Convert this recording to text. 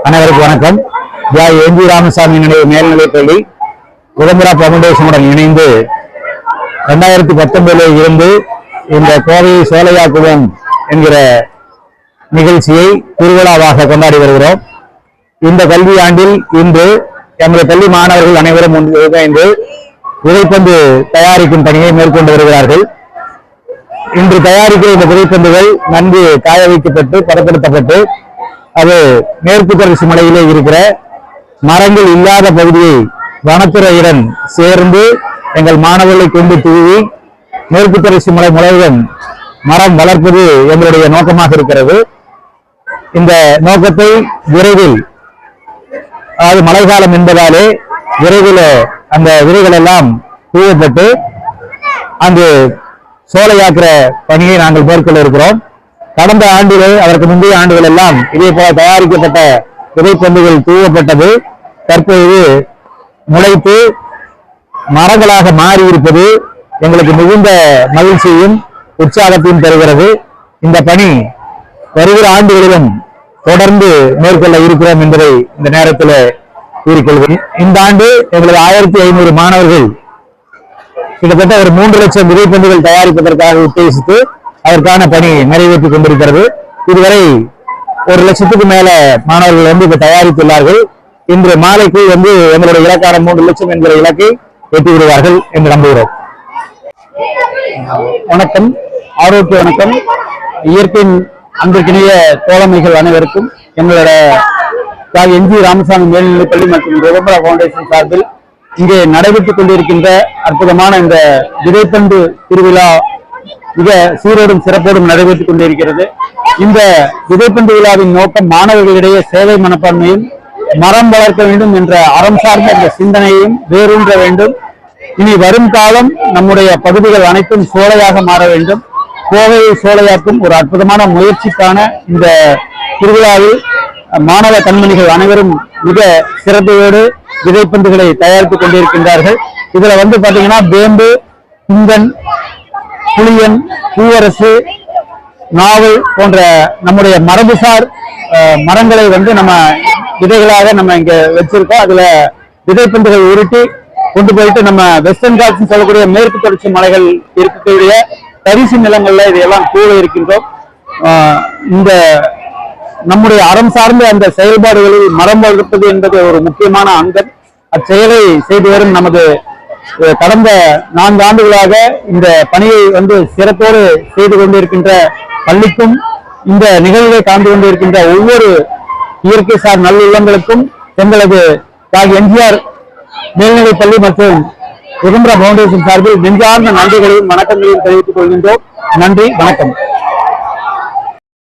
அனைவருக்கும் வணக்கம். N G Ramasamy நினைவு மேல்நிலைப்பள்ளி உடம்புரா பவுண்டேஷனுடன் இணைந்து 2019 இருந்து இந்த கோவை சோலையாக்குளம் என்கிற நிகழ்ச்சியை திருவிழாவாக கொண்டாடி வருகிறோம். இந்த கல்வி ஆண்டில் இன்று எமது பள்ளி மாணவர்கள் அனைவரும் இணைந்து விதைப்பந்து தயாரிக்கும் பணியை மேற்கொண்டு வருகிறார்கள். இன்று தயாரிக்கிற இந்த விதைப்பந்துகள் நன்கு காய வைக்கப்பட்டு பதப்படுத்தப்பட்டு அது மேற்கு தொடர்ச்சி மலையிலே இருக்கிற மரங்கள் இல்லாத பகுதியை வனத்துறையுடன் சேர்ந்து எங்கள் மாணவர்களை கொண்டு தூவி மேற்கு தொடர்ச்சி மலை முழுவதும் மரம் வளர்ப்பது எங்களுடைய நோக்கமாக இருக்கிறது. இந்த நோக்கத்தை விரைவில், அதாவது மழைக்காலம் என்பதாலே விரைவில் அந்த விதைகள் எல்லாம் தூவப்பட்டு அங்கு சோலையாக்குற பணியை நாங்கள் மேற்கொள்ள இருக்கிறோம். கடந்த ஆண்டுகள், அதற்கு முந்தைய ஆண்டுகள் எல்லாம் இதே போல தயாரிக்கப்பட்ட விதைப்பந்துகள் தூவப்பட்டது தற்போது முளைத்து மரங்களாக மாறி இருப்பது எங்களுக்கு மிகுந்த மகிழ்ச்சியும் உற்சாகத்தையும் தருகிறது. இந்த பணி வருகிற ஆண்டுகளிலும் தொடர்ந்து மேற்கொள்ள இருக்கிறோம் என்பதை இந்த நேரத்தில் கூறிக்கொள்கிறேன். இந்த ஆண்டு எங்களது 1500 மாணவர்கள் கிட்டத்தட்ட ஒரு 3 லட்சம் விதைப்பந்துகள் தயாரிப்பதற்காக உத்தேசித்து அதற்கான பணி நிறைவேற்றிக் கொண்டிருக்கிறது. இதுவரை 1 லட்சத்துக்கு மேல மாணவர்கள் இதை தயாரித்துள்ளார்கள். இன்று மாலைக்கு எங்களுடைய இலக்கான 3 லட்சம் என்கிற இலக்கை எட்டி விடுவார்கள் என்று நம்புகிறோம். வணக்கம், ஆரோக்கிய வணக்கம். இயற்கையின் அன்பிற்கினிய தோழமைகள் அனைவருக்கும் எங்களோட என் ஜி ராமசாமி மேல்நிலைப்பள்ளி மற்றும் உடம்புரா பவுண்டேஷன் சார்பில் இங்கே நடைபெற்றுக் கொண்டிருக்கின்ற அற்புதமான இந்த விதைப்பந்து திருவிழா மிக சீரோடும் சிறப்போடும் நடைபெற்றுக் கொண்டிருக்கிறது. இந்த விதைப்பந்து விழாவின் நோக்கம் மாணவர்களிடையே சேவை மனப்பான்மையும் மரம் வளர்க்க வேண்டும் என்ற அறம் சார்ந்த இந்த சிந்தனையையும் வேரூன்ற வேண்டும். இனி வரும் காலம் நம்முடைய பகுதிகள் அனைத்தும் சோலையாக மாற வேண்டும். கோவையை சோலையாக்கும் ஒரு அற்புதமான முயற்சிக்கான இந்த திருவிழாவில் மாணவ கண்மணிகள் அனைவரும் மிக சிறப்பையோடு விதைப்பந்துகளை தயாரித்துக் கொண்டிருக்கின்றார்கள். இதுல பாத்தீங்கன்னா வேம்பு, குந்தன், புளியன், பூவரசு, நாவல் போன்ற நம்முடைய மரபுசார் மரங்களை நம்ம விதைகளாக நம்ம இங்க வச்சிருக்கோம். அதுல விதைப்பந்துகள் உருட்டி கொண்டு போயிட்டு நம்ம வெஸ்டர்ன் காட்ஸ் சொல்லக்கூடிய மேற்கு தொடர்ச்சி மலைகள் இருக்கக்கூடிய தரிசு நிலங்கள்ல இதையெல்லாம் கூட இருக்கின்றோம். இந்த நம்முடைய அறம் சார்ந்த அந்த செயல்பாடுகளில் மரம் வளர்ப்பது என்பது ஒரு முக்கியமான அங்கம். அச்செயலை செய்து வரும் நமது கடந்த 4 ஆண்டுகளாக இந்த பணியை சிறப்போடு செய்து கொண்டிருக்கின்ற பள்ளிக்கும் இந்த நிகழ்வை காண்டு கொண்டிருக்கின்ற ஒவ்வொரு இயற்கை சார் நல்லுள்ளங்களுக்கும் எங்களது எம்ஜிஆர் மேல்நிலைப் பள்ளி மற்றும் உடம்புரா பவுண்டேஷன் சார்பில் நெஞ்சார்ந்த நன்றிகளையும் வணக்கங்களையும் தெரிவித்துக் கொள்கின்றோம். நன்றி, வணக்கம்.